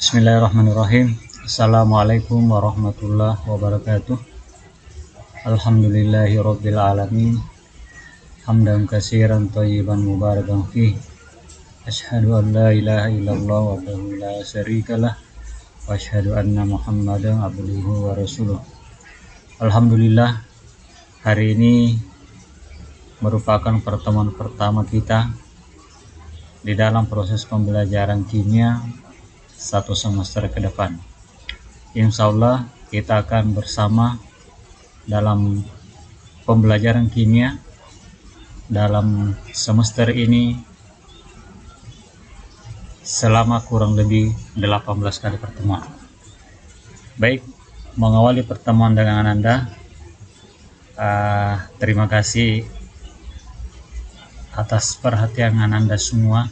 Bismillahirrahmanirrahim. Assalamualaikum warahmatullahi wabarakatuh. Alhamdulillahirabbil alamin. Hamdan katsiran thayyiban mubarakan fih. Asyhadu an la ilaha illallah wahdahu la syarikalah wa asyhadu anna Muhammadan abduhu wa rasuluh. Alhamdulillah, hari ini merupakan pertemuan pertama kita di dalam proses pembelajaran kimia satu semester ke depan. Insya Allah kita akan bersama dalam pembelajaran kimia dalam semester ini selama kurang lebih 18 kali pertemuan. Baik, mengawali pertemuan dengan Anda, terima kasih atas perhatian Anda semua.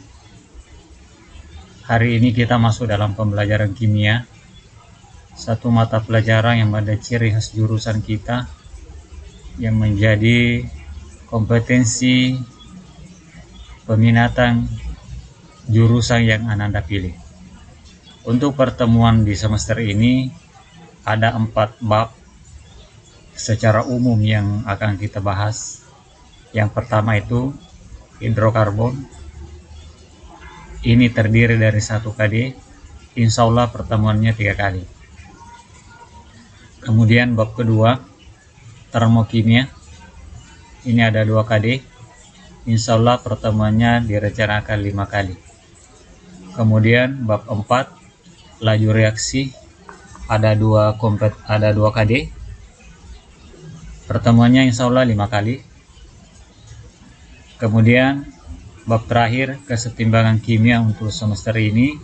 Hari ini kita masuk dalam pembelajaran kimia, satu mata pelajaran yang ada ciri khas jurusan kita yang menjadi kompetensi peminatan jurusan yang Anda pilih. Untuk pertemuan di semester ini ada 4 bab secara umum yang akan kita bahas. Yang pertama itu hidrokarbon. Ini terdiri dari 1 KD. Insya Allah pertemuannya 3 kali. Kemudian bab kedua, termokimia. Ini ada 2 KD. Insya Allah pertemuannya direncanakan 5 kali. Kemudian bab 4, laju reaksi. Ada 2 KD. Pertemuannya insya Allah 5 kali. Kemudian bab terakhir, kesetimbangan kimia untuk semester ini.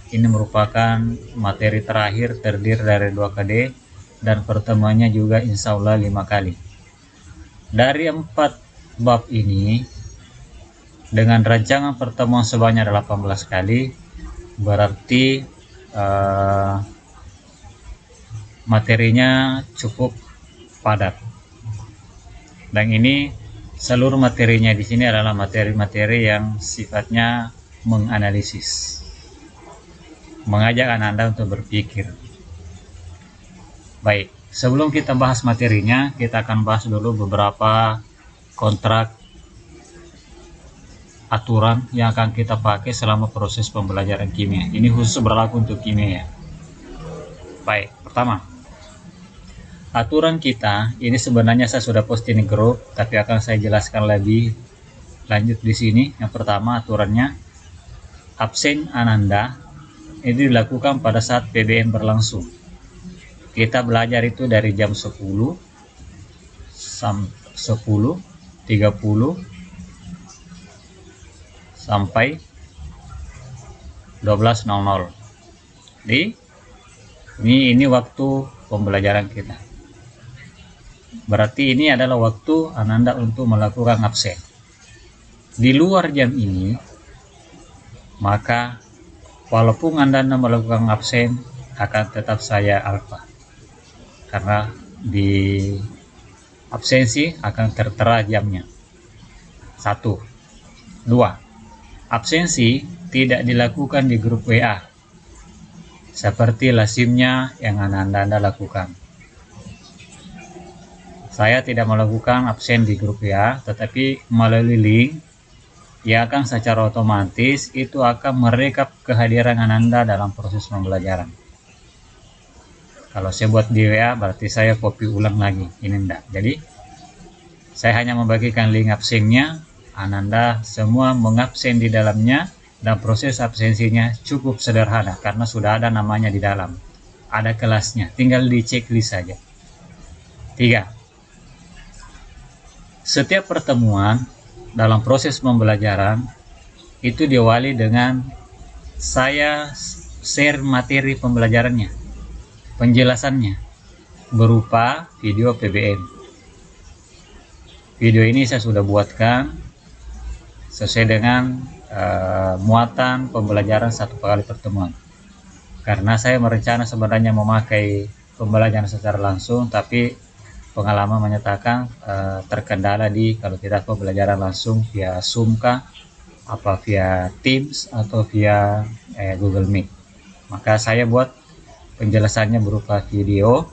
Ini merupakan materi terakhir, terdiri dari 2 KD dan pertemuannya juga insya Allah 5 kali. Dari 4 bab ini dengan rancangan pertemuan sebanyak 18 kali, berarti materinya cukup padat. Dan ini seluruh materinya di sini adalah materi-materi yang sifatnya menganalisis, mengajak Anda untuk berpikir. Baik, sebelum kita bahas materinya, kita akan bahas dulu beberapa kontrak aturan yang akan kita pakai selama proses pembelajaran kimia. Ini khusus berlaku untuk kimia ya. Baik, pertama, aturan kita ini sebenarnya saya sudah posting di grup, tapi akan saya jelaskan lebih lanjut di sini. Yang pertama, aturannya absen Ananda itu dilakukan pada saat PBM berlangsung. Kita belajar itu dari jam 10:30 sampai 12:00. Ini waktu pembelajaran kita. Berarti ini adalah waktu Anda untuk melakukan absen. Di luar jam ini, maka walaupun Anda melakukan absen, akan tetap saya alfa. Karena di absensi akan tertera jamnya. 1. 2. Absensi tidak dilakukan di grup WA, seperti lazimnya yang Anda lakukan. Saya tidak melakukan absen di grup WA, tetapi melalui link yang akan secara otomatis itu akan merekap kehadiran Anda dalam proses pembelajaran. Kalau saya buat di WA, berarti saya copy ulang lagi. Ini enggak. Jadi, saya hanya membagikan link absennya. Anda semua mengabsen di dalamnya, dan proses absensinya cukup sederhana karena sudah ada namanya di dalam. Ada kelasnya, tinggal di checklist saja. 3. Setiap pertemuan dalam proses pembelajaran itu diawali dengan saya share materi pembelajarannya, penjelasannya berupa video PBM. Video ini saya sudah buatkan sesuai dengan muatan pembelajaran 1 kali pertemuan. Karena saya merencana sebenarnya memakai pembelajaran secara langsung, tapi pengalaman menyatakan terkendala kalau kita pembelajaran langsung via Zoom kah, via Teams atau via Google Meet. Maka saya buat penjelasannya berupa video,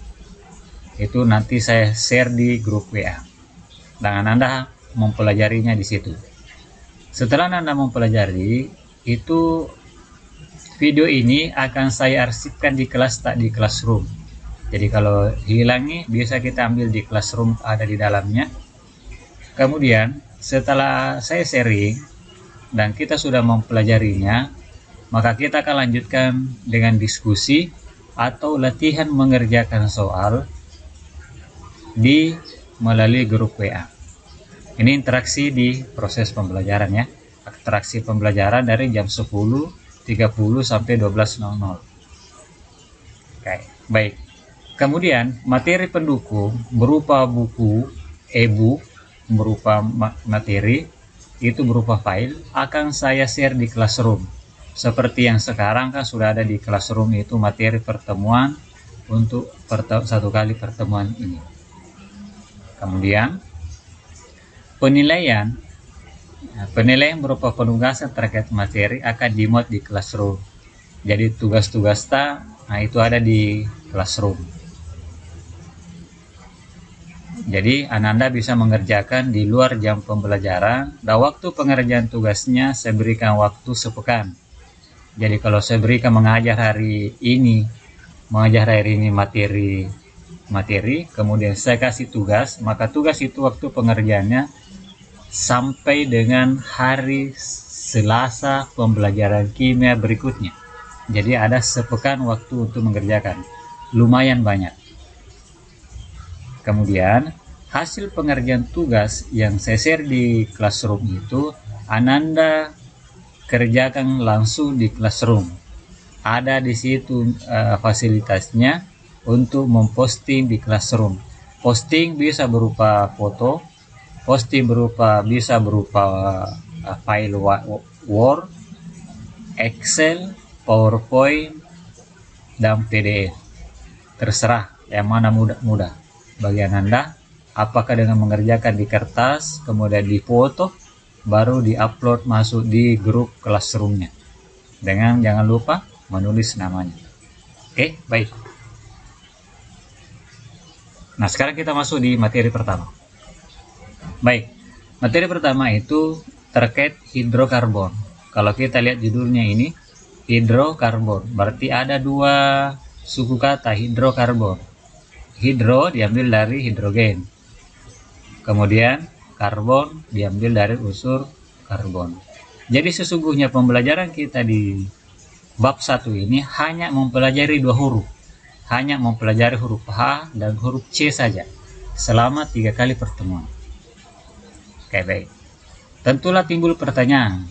itu nanti saya share di grup WA dan Anda mempelajarinya di situ. Setelah Anda mempelajari itu, video ini akan saya arsipkan di kelas, tak di Classroom. Jadi kalau hilang nih, bisa kita ambil di Classroom, ada di dalamnya. Kemudian setelah saya sharing dan kita sudah mempelajarinya, maka kita akan lanjutkan dengan diskusi atau latihan mengerjakan soal melalui grup WA. Ini interaksi di proses pembelajaran ya. Interaksi pembelajaran dari jam 10.30 sampai 12.00. Oke, baik. Kemudian materi pendukung berupa buku, e-book, berupa materi, itu berupa file, akan saya share di Classroom. Seperti yang sekarang kan sudah ada di Classroom, itu materi pertemuan untuk satu kali pertemuan ini. Kemudian penilaian berupa penugasan terkait materi akan dimuat di Classroom. Jadi tugas-tugas itu ada di Classroom. Jadi Anda bisa mengerjakan di luar jam pembelajaran, dan waktu pengerjaan tugasnya saya berikan waktu sepekan. Jadi kalau saya berikan mengajar hari ini materi, kemudian saya kasih tugas, maka tugas itu waktu pengerjaannya sampai dengan hari Selasa pembelajaran kimia berikutnya. Jadi ada sepekan waktu untuk mengerjakan, lumayan banyak. Kemudian hasil pengerjaan tugas yang saya share di Classroom itu Anda kerjakan langsung di Classroom. Ada di situ fasilitasnya untuk memposting di Classroom. Posting bisa berupa foto, posting bisa berupa file Word, Excel, PowerPoint, dan PDF. Terserah yang mana mudah bagian Anda. Apakah dengan mengerjakan di kertas, kemudian difoto, baru diupload masuk di grup Classroom-nya. Dengan jangan lupa menulis namanya. Oke, baik. Nah, sekarang kita masuk di materi pertama. Baik, materi pertama itu terkait hidrokarbon. Kalau kita lihat judulnya ini, hidrokarbon, berarti ada dua suku kata hidrokarbon. Hidro diambil dari hidrogen, kemudian karbon diambil dari unsur karbon. Jadi sesungguhnya pembelajaran kita di bab 1 ini hanya mempelajari dua huruf. Hanya mempelajari huruf H dan huruf C saja selama 3 kali pertemuan. Oke, baik. Tentulah timbul pertanyaan,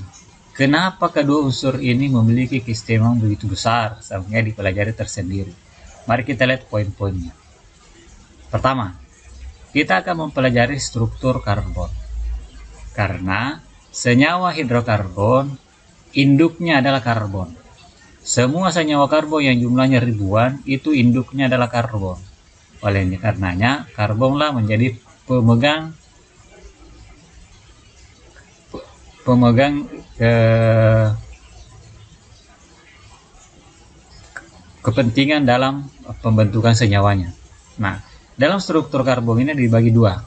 kenapa kedua unsur ini memiliki keistimewaan begitu besar sehingga dipelajari tersendiri? Mari kita lihat poin-poinnya. Pertama, kita akan mempelajari struktur karbon. Karena senyawa hidrokarbon induknya adalah karbon. Semua senyawa karbon yang jumlahnya ribuan itu induknya adalah karbon. Oleh karenanya, karbonlah menjadi pemegang kepentingan dalam pembentukan senyawanya. Nah, dalam struktur karbon ini dibagi dua,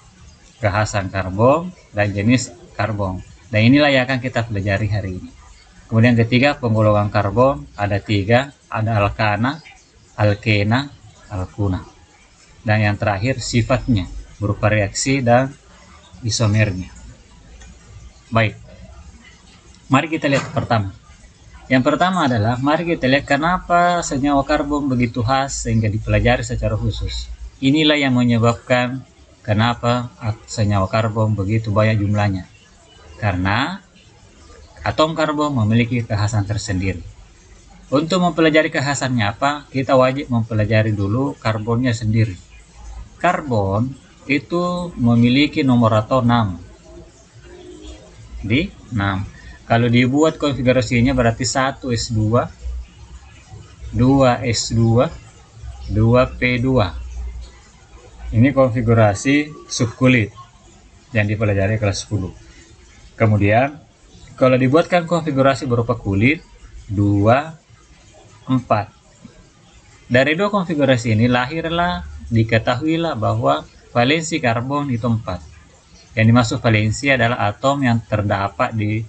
kekhasan karbon dan jenis karbon. Dan inilah yang akan kita pelajari hari ini. Kemudian ketiga, penggolongan karbon ada 3, ada alkana, alkena, alkuna. Dan yang terakhir sifatnya berupa reaksi dan isomernya. Baik, mari kita lihat pertama. Yang pertama adalah, mari kita lihat kenapa senyawa karbon begitu khas sehingga dipelajari secara khusus. Inilah yang menyebabkan kenapa senyawa karbon begitu banyak jumlahnya. Karena atom karbon memiliki kekhasan tersendiri. Untuk mempelajari kekhasannya apa, kita wajib mempelajari dulu karbonnya sendiri. Karbon itu memiliki nomor atom 6. Di 6. Kalau dibuat konfigurasinya berarti 1s2, 2s2, 2p2. Ini konfigurasi subkulit yang dipelajari kelas 10. Kemudian kalau dibuatkan konfigurasi berupa kulit, 2 4. Dari dua konfigurasi ini lahirlah, diketahuilah bahwa valensi karbon itu 4. Yang dimaksud valensi adalah atom yang terdapat di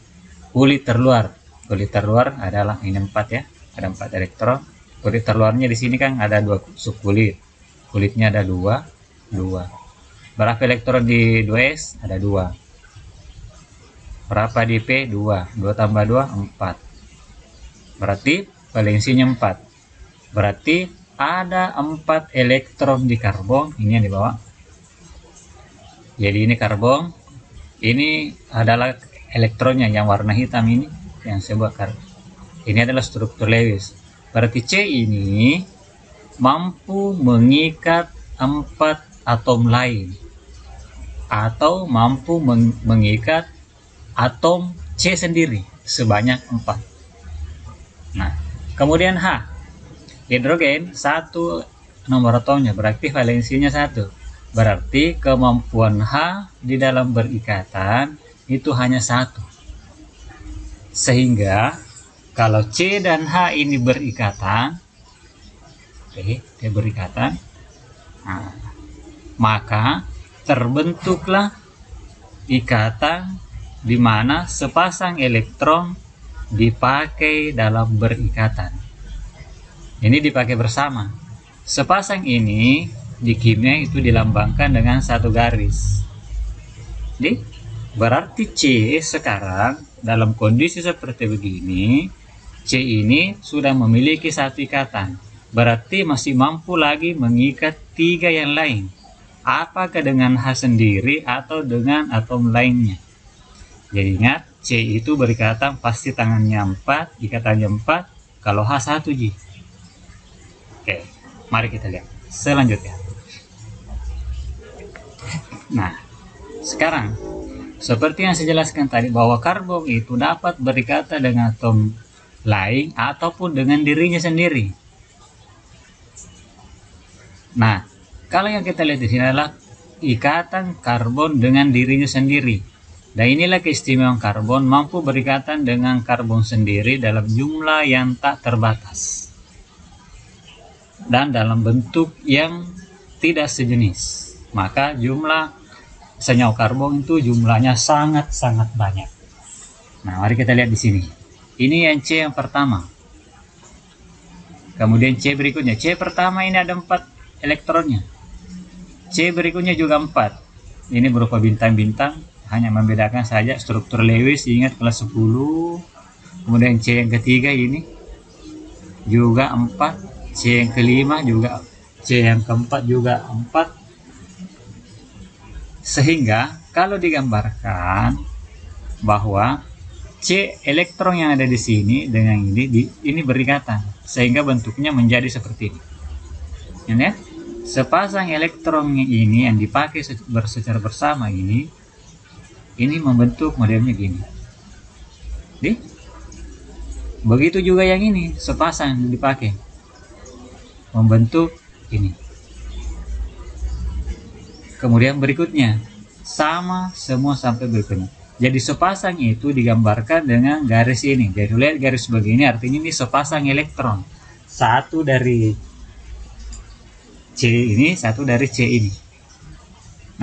kulit terluar. Kulit terluar adalah ini 4 ya, ada 4 elektron. Kulit terluarnya di sini kan ada 2 subkulit. Kulitnya ada 2. Berapa elektron di 2s? Ada 2. Berapa di P? 2. 2 tambah 2, 4. Berarti valensinya 4. Berarti ada 4 elektron di karbon. Ini yang di bawah. Jadi ini karbon. Ini adalah elektronnya yang warna hitam ini. Yang saya buat karbon. Ini adalah struktur Lewis. Berarti C ini mampu mengikat 4 atom lain. Atau mampu mengikat atom C sendiri sebanyak 4. Nah, kemudian H. Hidrogen 1 nomor atomnya, berarti valensinya 1. Berarti kemampuan H di dalam berikatan itu hanya 1. Sehingga kalau C dan H ini berikatan, dia berikatan, nah, maka terbentuklah ikatan di mana sepasang elektron dipakai dalam berikatan. Ini dipakai bersama. Sepasang ini di kimia itu dilambangkan dengan 1 garis. Jadi berarti C sekarang dalam kondisi seperti begini, C ini sudah memiliki 1 ikatan. Berarti masih mampu lagi mengikat 3 yang lain. Apakah dengan H sendiri atau dengan atom lainnya? Jadi ingat, C itu berikatan pasti tangannya 4, ikatannya 4, kalau H 1 Ji. Oke, mari kita lihat selanjutnya. Nah, sekarang seperti yang saya jelaskan tadi bahwa karbon itu dapat berikatan dengan atom lain ataupun dengan dirinya sendiri. Nah, kalau yang kita lihat di sini adalah ikatan karbon dengan dirinya sendiri. Dan inilah keistimewaan karbon, mampu berikatan dengan karbon sendiri dalam jumlah yang tak terbatas. Dan dalam bentuk yang tidak sejenis. Maka jumlah senyawa karbon itu jumlahnya sangat-sangat banyak. Nah, mari kita lihat di sini. Ini yang C yang pertama. Kemudian C berikutnya. C pertama ini ada 4 elektronnya. C berikutnya juga 4. Ini berupa bintang-bintang. Hanya membedakan saja struktur Lewis, ingat kelas 10. Kemudian C yang ketiga ini juga 4. C yang kelima juga, C yang keempat juga 4. Sehingga kalau digambarkan bahwa C elektron yang ada di sini dengan ini berikatan, sehingga bentuknya menjadi seperti ini. Ya, sepasang elektron ini yang dipakai secara bersama ini membentuk modelnya gini. Begitu juga yang ini, sepasang dipakai membentuk ini. Kemudian berikutnya sama semua sampai berikutnya. Jadi sepasang itu digambarkan dengan garis ini. Jadi lihat garis begini, artinya ini sepasang elektron. Satu dari C ini, satu dari C ini.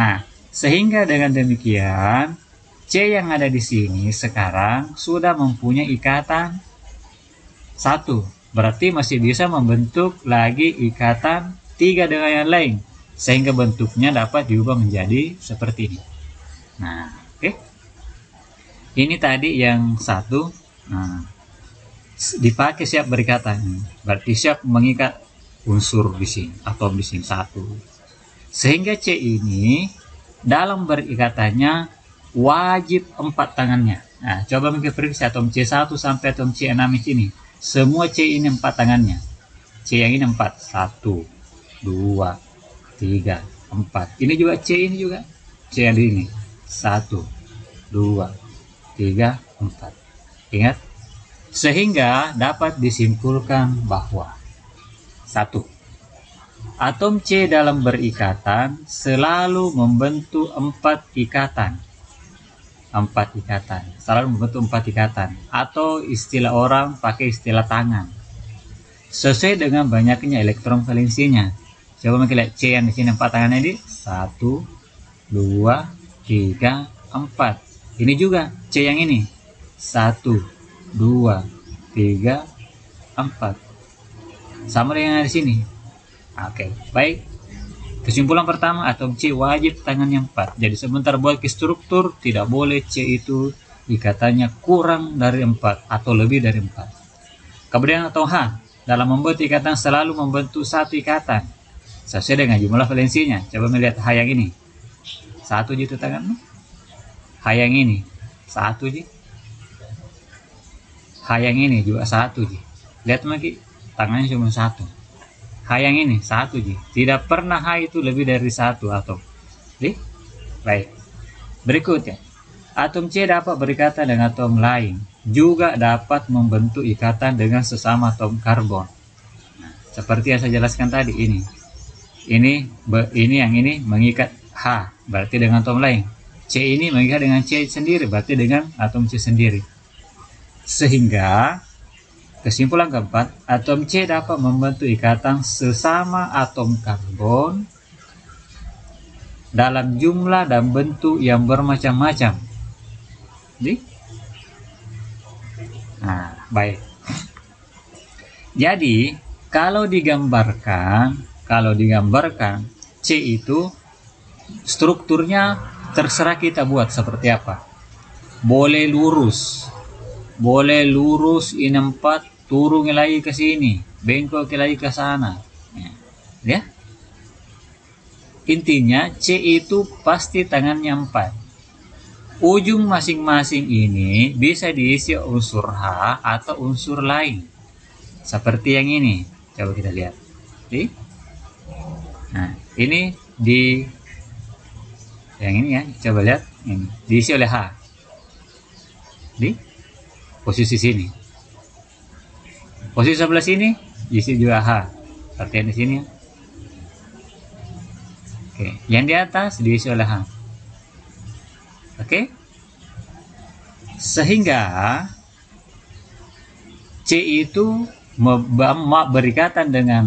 Nah, sehingga dengan demikian C yang ada di sini sekarang sudah mempunyai ikatan 1. Berarti masih bisa membentuk lagi ikatan 3 dengan yang lain. Sehingga bentuknya dapat diubah menjadi seperti ini. Nah, oke. Ini tadi yang 1. Nah, dipakai siap berikatan. Berarti siap mengikat unsur di sini, atom di sini 1. Sehingga C ini dalam berikatannya wajib 4 tangannya. Nah, coba kita periksa atom C1 sampai atom C6 ini. Semua C ini 4 tangannya. C yang ini 4. 1, 2, 3, 4. Ini juga C ini juga. C yang ini. 1, 2, 3, 4. Ingat? Sehingga dapat disimpulkan bahwa 1. Atom C dalam berikatan selalu membentuk 4 ikatan. 4 ikatan, selalu membentuk 4 ikatan, atau istilah orang pakai istilah tangan. sesuai dengan banyaknya elektron valensinya. Coba kita lihat C yang di sini 4 tangannya di 1, 2, 3, 4. Ini juga C yang ini 1, 2, 3, 4. Sama dengan yang di sini. Oke, baik. Kesimpulan pertama, atom C wajib tangannya 4. Jadi sebentar buat ke struktur, tidak boleh C itu ikatannya kurang dari 4 atau lebih dari 4. Kemudian atom H, dalam membuat ikatan selalu membentuk satu ikatan sesuai dengan jumlah valensinya. Coba melihat H yang ini. 1 gitu tanganmu. H yang ini 1 ji. H yang ini juga 1 ji. Lihat lagi, tangannya cuma 1. H yang ini 1 ji. Tidak pernah H itu lebih dari 1 atom. Baik. Berikutnya, atom C dapat berikatan dengan atom lain, juga dapat membentuk ikatan dengan sesama atom karbon. Nah, seperti yang saya jelaskan tadi ini. Ini yang ini mengikat H, berarti dengan atom lain. C ini mengikat dengan C sendiri, berarti dengan atom C sendiri. Sehingga kesimpulan keempat, atom C dapat membentuk ikatan sesama atom karbon dalam jumlah dan bentuk yang bermacam-macam. Nah, baik. Jadi, kalau digambarkan C itu strukturnya terserah kita buat seperti apa. Boleh lurus ini 4 turun lagi ke sini, bengkok lagi ke sana. Ya. Intinya C itu pasti tangannya 4. Ujung masing-masing ini bisa diisi unsur H atau unsur lain. Seperti yang ini. Coba kita lihat. Nah, ini di yang ini ya. Coba lihat ini. Diisi oleh H. Di posisi sini. Posisi sebelah sini diisi juga H. Seperti yang di sini. Oke, yang di atas diisi oleh H. Oke. Sehingga C itu berikatan dengan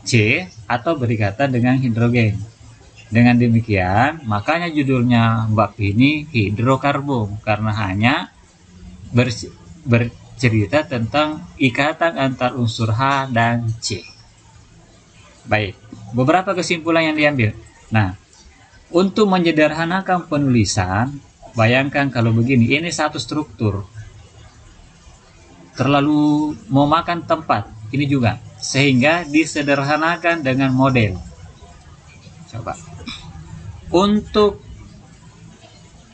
C atau berikatan dengan hidrogen. Dengan demikian, makanya judulnya bab ini hidrokarbon, karena hanya bercerita tentang ikatan antar unsur H dan C. Baik, beberapa kesimpulan yang diambil. Nah, untuk menyederhanakan penulisan, bayangkan kalau begini, ini satu struktur. Terlalu memakan tempat, ini juga. Sehingga disederhanakan dengan model. Coba. Untuk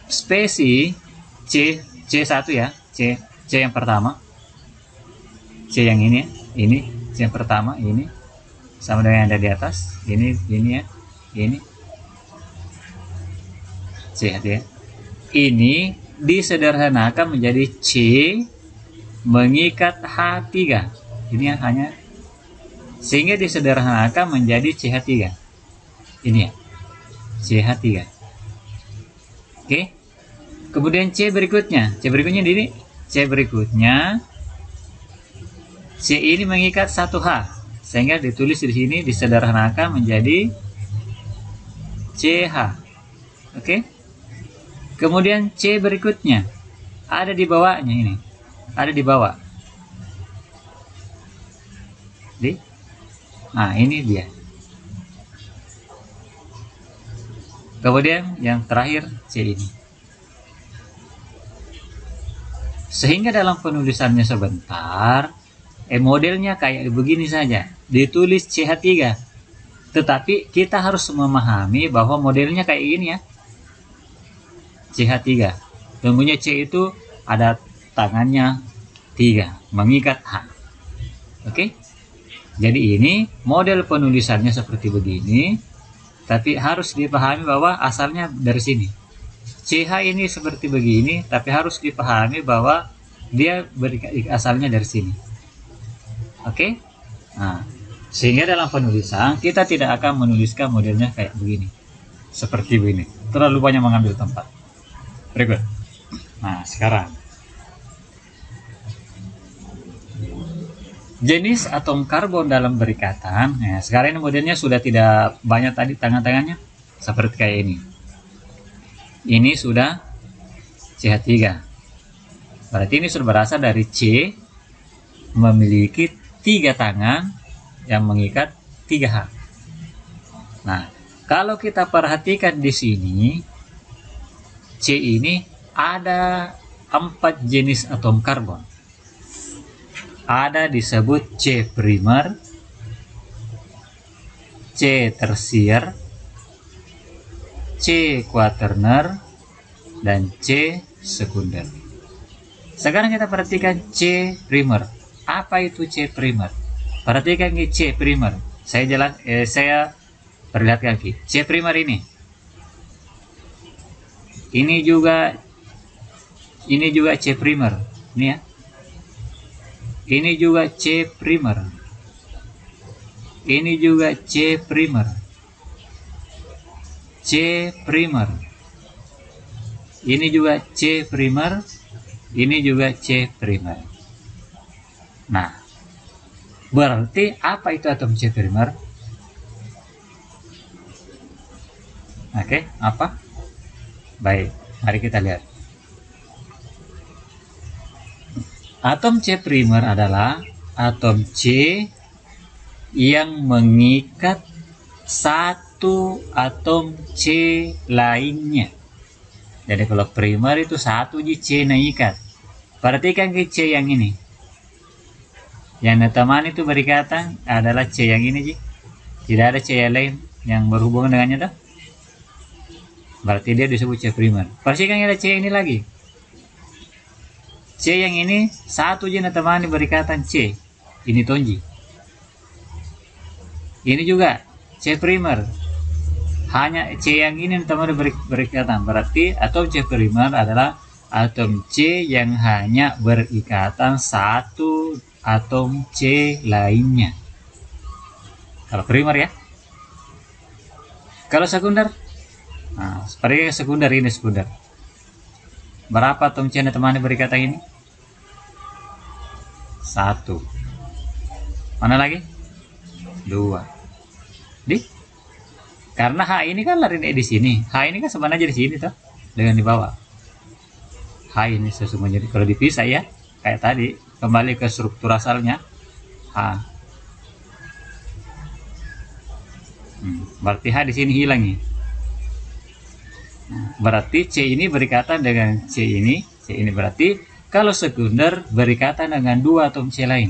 spesi C1 ya, C yang pertama. C yang ini ya, ini C yang pertama, ini sama dengan yang ada di atas, ini ya, ini C ya. Ini disederhanakan menjadi C mengikat H3. Ini hanya sehingga disederhanakan menjadi CH3. Ini ya, CH3. Oke. Kemudian C berikutnya ini. C berikutnya C ini mengikat 1H sehingga ditulis di sini disederhanakan menjadi CH. Oke. Kemudian C berikutnya ada di bawahnya ini. Ada di bawah. Nah, ini dia. Kemudian yang terakhir C ini. Sehingga dalam penulisannya sebentar, modelnya kayak begini saja. Ditulis CH3. Tetapi kita harus memahami bahwa modelnya kayak gini ya. CH3. Tentunya C itu ada tangannya 3, mengikat H. Oke? Jadi ini model penulisannya seperti begini, tapi harus dipahami bahwa asalnya dari sini. CH ini seperti begini, tapi harus dipahami bahwa dia asalnya dari sini. Oke? Nah, sehingga dalam penulisan kita tidak akan menuliskan modelnya kayak begini. Seperti begini. Terlalu banyak mengambil tempat. Berikut. Nah, sekarang Jenis atom karbon dalam berikatan. Nah, sekarang ini modelnya sudah tidak banyak tadi tangan-tangannya seperti kayak ini. Ini sudah CH3. Berarti ini sudah berasal dari C memiliki 3 tangan yang mengikat 3H. Nah, kalau kita perhatikan di sini, C ini ada 4 jenis atom karbon. Ada disebut C primer, C tersier, C quaterner, dan C sekunder. Sekarang kita perhatikan C primer. Apa itu C primer? Perhatikan ini C primer. Saya perlihatkan lagi. C primer ini. Ini juga C primer. Ini ya. Ini juga C primer. Ini juga C primer. C primer. Ini juga C primer. Ini juga C primer. Nah, berarti apa itu atom C primer? Oke, apa? Baik, mari kita lihat. Atom C primer adalah atom C yang mengikat satu atom C lainnya. Jadi kalau primer itu satu C mengikat. Perhatikan ke C yang ini. Yang teman itu berikatan adalah C yang ini, tidak ada C yang lain yang berhubungan dengannya, toh. Berarti dia disebut C primer. Perhatikan ada C ini lagi. C yang ini satu jenis teman berikatan C. Ini tonji. Ini juga C primer. Hanya C yang ini teman berikatan. Berarti atom C primer adalah atom C yang hanya berikatan satu atom C lainnya. Kalau primer ya. Kalau sekunder, nah, seperti sekunder ini sekunder. Berapa atom C yang teman berikatan ini? 1. Mana lagi? 2. Karena H ini kan lari di sini. H ini kan sebenarnya di sini toh, dengan di bawah. H ini sesungguhnya kalau dipisah ya, kayak tadi kembali ke struktur asalnya H. Berarti H di sini hilang nih. Berarti C ini berikatan dengan C ini. C ini berarti kalau sekunder berikatan dengan 2 atom C lain.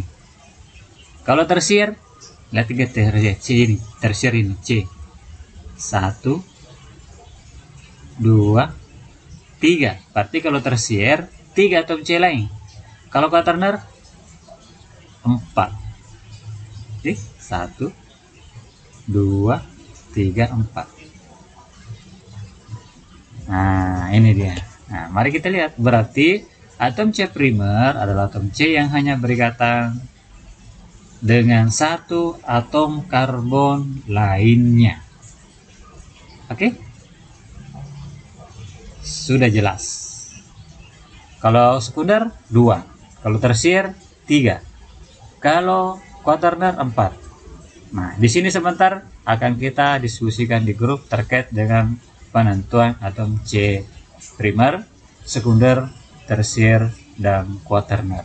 Kalau tersier, lihat 3 tersier C ini, tersier ini C. 1, 2, 3. Berarti kalau tersier 3 atom C lain. Kalau quaterner 4. Oke, 1, 2, 3, 4. Nah, ini dia. Nah, mari kita lihat. Berarti atom C primer adalah atom C yang hanya berikatan dengan satu atom karbon lainnya. Oke? Sudah jelas. Kalau sekunder 2, kalau tersier 3, kalau quaterner 4. Nah, di sini sebentar akan kita diskusikan di grup terkait dengan penentuan atom C primer, sekunder, tersier, dan quaterner.